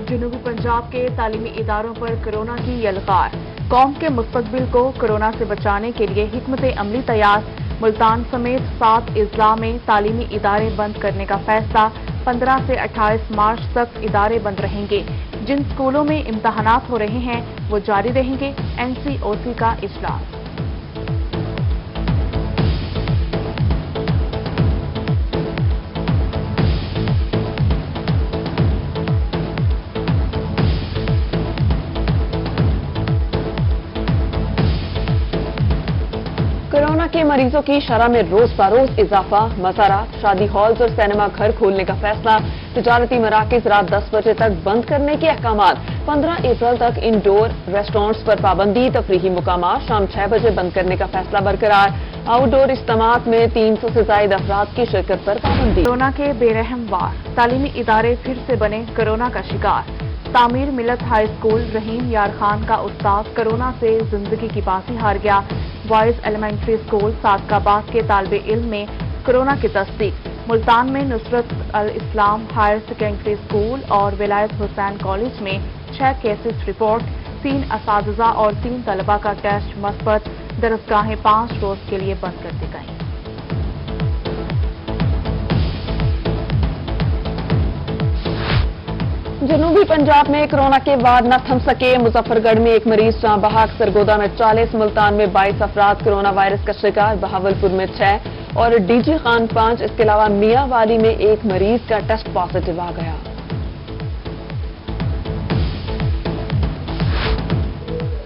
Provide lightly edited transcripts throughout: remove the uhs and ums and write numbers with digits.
جنوبی پنجاب کے تعلیمی اداروں پر کورونا کی یلغار، قوم کے مستقبل کو کورونا سے بچانے کے لیے حکمت عملی تیار، ملتان سمیت 7 اضلاع میں تعلیمی ادارے بند کرنے کا فیصلہ، 15 سے 28 مارچ تک ادارے بند رہیں گے، جن اسکولوں میں امتحانات ہو رہے ہیں وہ جاری رہیں گے، NCOC کا اجلاس۔ کورونا کے مریضوں کی شرح میں روز بروز اضافہ، مزارات، شادی ہالز اور سینما گھر کھولنے کا فیصلہ، تجارتی مراکز رات 10 بجے تک بند کرنے کے احکامات، 15 اپریل تک انڈور ریسٹورنٹس پر پابندی، تفریحی مقامات شام 6 بجے بند کرنے کا فیصلہ برقرار، آؤٹ ڈور اجتماعات میں 300 سے زائد افراد کی شرکت پر پابندی۔ کورونا کے بے رحم وار، تعلیمی ادارے پھر سے بنے کورونا کا شکار، تعمیر ملت ہائی اسکول رحیم یار خان کا استاد کورونا سے زندگی کی بازی ہار گیا، بوائز ایلیمنٹری اسکول صادقآباد کے طالب علم میں کورونا کی تصدیق، ملتان میں نصرت الاسلام ہائر سیکنڈری اسکول اور ولایت حسین کالج میں 6 کیسز رپورٹ، 3 اساتذہ اور 3 طلبہ کا ٹیسٹ مثبت، درسگاہیں 5 روز کے لیے بند کر دی گئیں۔ جنوبی پنجاب میں کورونا کے وار نہ تھم سکے، مظفر گڑھ میں 1 مریض جاں بحق، سرگودا میں 40، ملتان میں 22 افراد کورونا وائرس کا شکار، بہاولپور میں 6 اور DG خان 5، اس کے علاوہ میاں والی میں 1 مریض کا ٹیسٹ پازیٹو آ گیا۔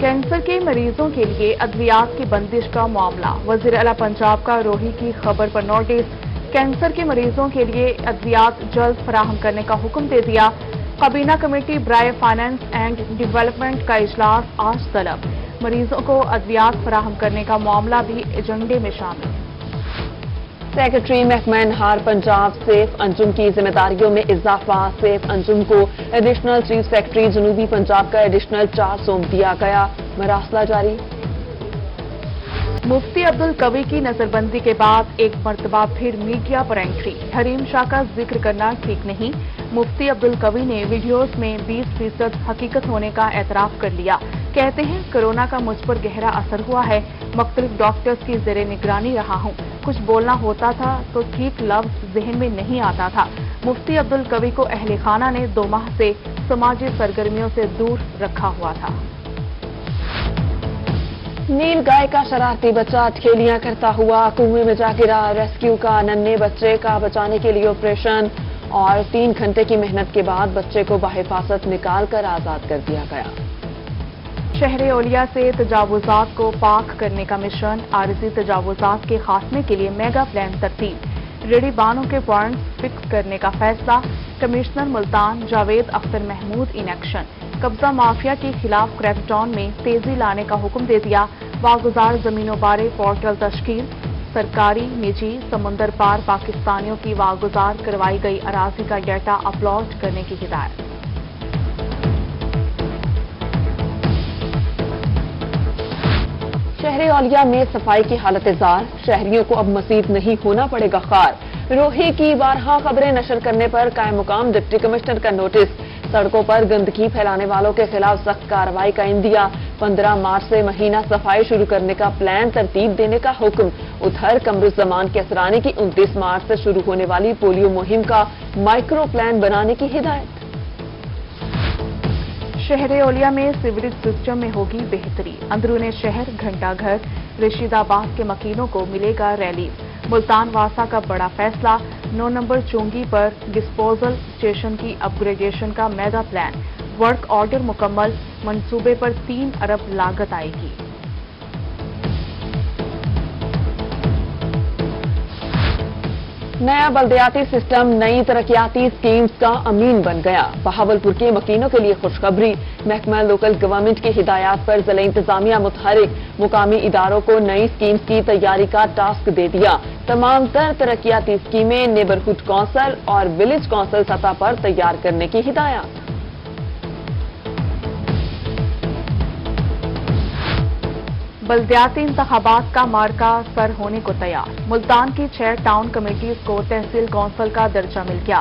کینسر کے مریضوں کے لیے ادویات کی بندش کا معاملہ، وزیر اعلیٰ پنجاب کا روحی کی خبر پر نوٹس، کینسر کے مریضوں کے لیے ادویات جلد فراہم کرنے کا حکم دے دیا، کابینہ کمیٹی برائے فائنانس اینڈ ڈیولپمنٹ کا اجلاس آج طلب، مریضوں کو ادویات فراہم کرنے کا معاملہ بھی ایجنڈے میں شامل۔ سیکرٹری محکمہ انہار پنجاب سیف انجم کی ذمہ داریوں میں اضافہ، سیف انجم کو ایڈیشنل چیف سیکرٹری جنوبی پنجاب کا ایڈیشنل چارج سونپ دیا گیا، مراسلہ جاری۔ مفتی عبدالقوی کی نظر بندی کے بعد ایک مرتبہ پھر میڈیا پر انٹری، حریم شاہ کا ذکر کرنا ٹھیک نہیں، مفتی عبدالقوی نے ویڈیوز میں 20% حقیقت ہونے کا اعتراف کر لیا، کہتے ہیں کورونا کا مجھ پر گہرا اثر ہوا ہے، مختلف ڈاکٹرز کی زیر نگرانی رہا ہوں، کچھ بولنا ہوتا تھا تو ٹھیک لفظ ذہن میں نہیں آتا تھا۔ مفتی عبدالقوی کو اہل خانہ نے 2 ماہ سے سماجی سرگرمیوں سے دور رکھا ہوا تھا۔ نیل گائے کا شرارتی بچہ اٹکیلیاں کرتا ہوا کنویں میں جا گرا، ریسکیو کا ننھے بچے کا بچانے کے لیے آپریشن اور 3 گھنٹے کی محنت کے بعد بچے کو بحفاظت نکال کر آزاد کر دیا گیا۔ شہر اولیا سے تجاوزات کو پاک کرنے کا مشن، عارضی تجاوزات کے خاتمے کے لیے میگا پلان ترتیب، ریڈی بانوں کے وارنٹ فکس کرنے کا فیصلہ، commissioner Multan Javed Akhtar Mahmood in action, قبضہ مافیا کے خلاف کریک ڈاؤن میں تیزی لانے کا حکم دے دیا، واگزار زمینوں بارے پورٹل تشکیل، سرکاری نجی سمندر پار پاکستانیوں کی واگزار کروائی گئی اراضی کا ڈیٹا اپلوڈ کرنے کی ہدایت۔ شہر اولیا میں صفائی کی حالت زار، شہریوں کو اب مزید نہیں ہونا پڑے گا خوار، روحی کی بارہا خبریں نشر کرنے پر قائم مقام ڈپٹی کمشنر کا نوٹس، سڑکوں پر گندگی پھیلانے والوں کے خلاف سخت کارروائی کا عندیہ، 15 مارچ سے مہینہ صفائی شروع کرنے کا پلان ترتیب دینے کا حکم، ادھر قمرالزمان کیسرانی کی 29 مارچ سے شروع ہونے والی پولیو مہم کا مائکرو پلان بنانے کی ہدایت۔ شہر اولیا میں سیوریج سسٹم میں ہوگی بہتری، اندرون شہر گھنٹہ گھر رشید آباد کے مکینوں کو ملے گا ریلیف، ملتان واسا کا بڑا فیصلہ، 9 نمبر چونگی پر ڈسپوزل اسٹیشن کی اپ گریڈیشن کا میگا پلان، ورک آرڈر مکمل، منصوبے پر 3 ارب لاگت آئے گی۔ نیا بلدیاتی سسٹم نئی ترقیاتی اسکیمز کا امین بن گیا، بہاولپور کے مکینوں کے لیے خوشخبری، محکمہ لوکل گورنمنٹ کی ہدایات پر ضلع انتظامیہ متحرک، مقامی اداروں کو نئی اسکیمز کی تیاری کا ٹاسک دے دیا، تمام تر ترقیاتی اسکیمیں نیبرہڈ کونسل اور ولیج کونسل سطح پر تیار کرنے کی ہدایات۔ بلدیاتی انتخابات کا مارکہ سر ہونے کو تیار، ملتان کی 6 ٹاؤن کمیٹیز کو تحصیل کونسل کا درجہ مل گیا،